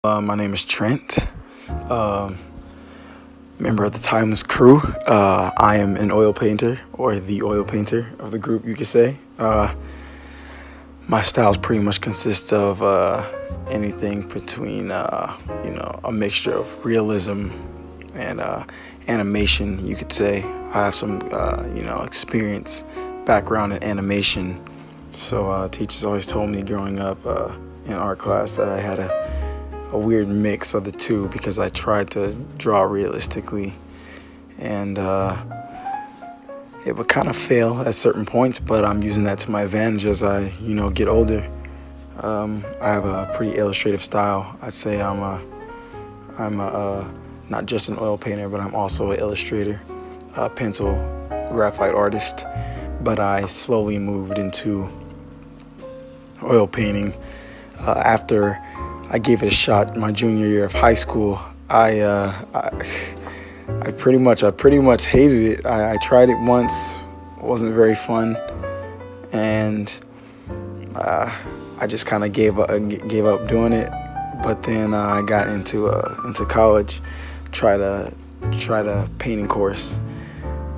My name is Trent, member of the Timeless crew. I am an oil painter, or the oil painter of the group, you could say. My styles pretty much consist of anything between, a mixture of realism and animation, you could say. I have some, experience, background in animation. So teachers always told me growing up in art class that I had a weird mix of the two because I tried to draw realistically, and it would kind of fail at certain points, but I'm using that to my advantage as I get older. I have a pretty illustrative style. I'd say I'm not just an oil painter, but I'm also an illustrator, a pencil graphite artist. But I slowly moved into oil painting after I gave it a shot my junior year of high school. I pretty much hated it. I tried it once, it wasn't very fun, and I just kind of gave up doing it. But then I got into college, tried a painting course,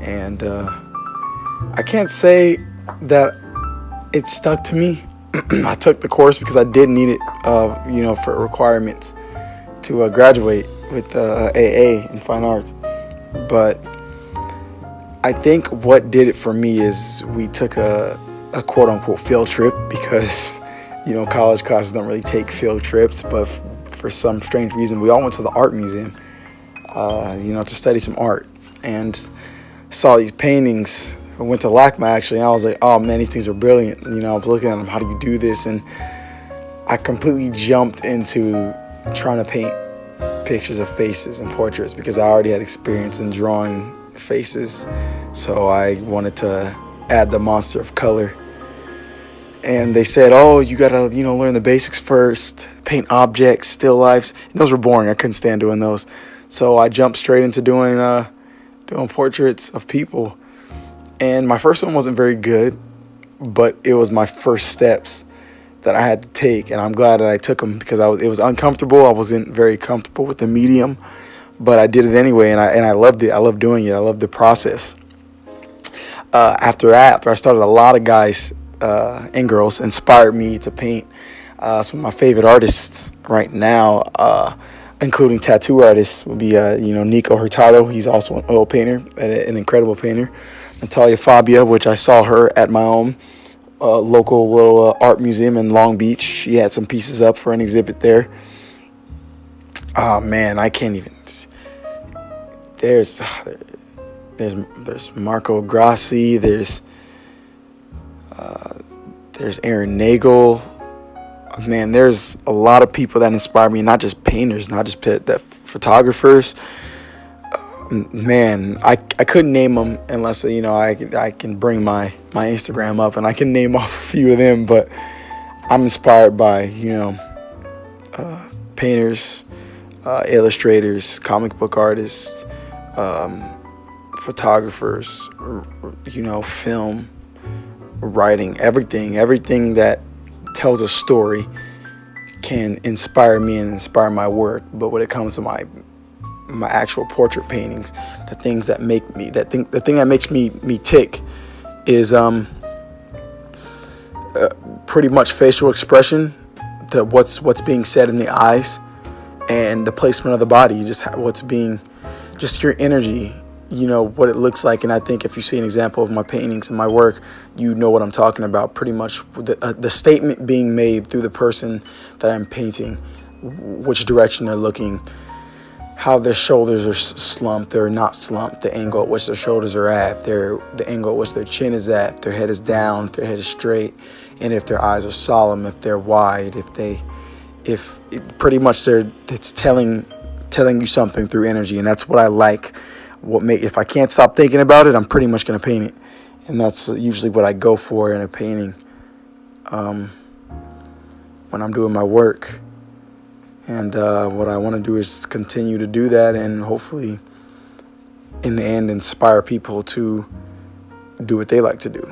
and I can't say that it stuck to me. I took the course because I did need it, for requirements to graduate with AA in fine art. But I think what did it for me is we took a quote unquote field trip, because college classes don't really take field trips, but for some strange reason we all went to the art museum, to study some art, and saw these paintings. I went to LACMA actually, and I was like, oh man, these things are brilliant. I was looking at them, how do you do this? And I completely jumped into trying to paint pictures of faces and portraits because I already had experience in drawing faces. So I wanted to add the monster of color. And they said, oh, you gotta, learn the basics first, paint objects, still lifes. And those were boring. I couldn't stand doing those. So I jumped straight into doing portraits of people. And my first one wasn't very good, but it was my first steps that I had to take, and I'm glad that I took them because it was uncomfortable. I wasn't very comfortable with the medium, but I did it anyway, and I loved it. I loved doing it. I loved the process. After that, I started, a lot of guys and girls inspired me to paint. Some of my favorite artists right now, including tattoo artists, would be Nico Hurtado. He's also an oil painter, an incredible painter. Natalia Fabia, which I saw her at my own local little art museum in Long Beach. She had some pieces up for an exhibit there. Oh man, I can't even. There's Marco Grassi. There's Aaron Nagel. Man, there's a lot of people that inspire me. Not just painters, not just photographers. Man, I couldn't name them unless I can bring my Instagram up and I can name off a few of them. But I'm inspired by painters, illustrators, comic book artists, photographers, film, writing, everything that tells a story can inspire me and inspire my work. But when it comes to my actual portrait paintings, the things that make me, the thing that makes me tick is pretty much facial expression, what's being said in the eyes, and the placement of the body. Just your energy, what it looks like. And I think if you see an example of my paintings and my work, you know what I'm talking about. Pretty much the statement being made through the person that I'm painting, which direction they're looking, how their shoulders are slumped, they're not slumped, the angle at which their shoulders are at, the angle at which their chin is at, their head is down, if their head is straight, and if their eyes are solemn, if they're wide, it's telling you something through energy. And that's what I like. If I can't stop thinking about it, I'm pretty much going to paint it. And that's usually what I go for in a painting when I'm doing my work. And what I want to do is continue to do that, and hopefully in the end inspire people to do what they like to do.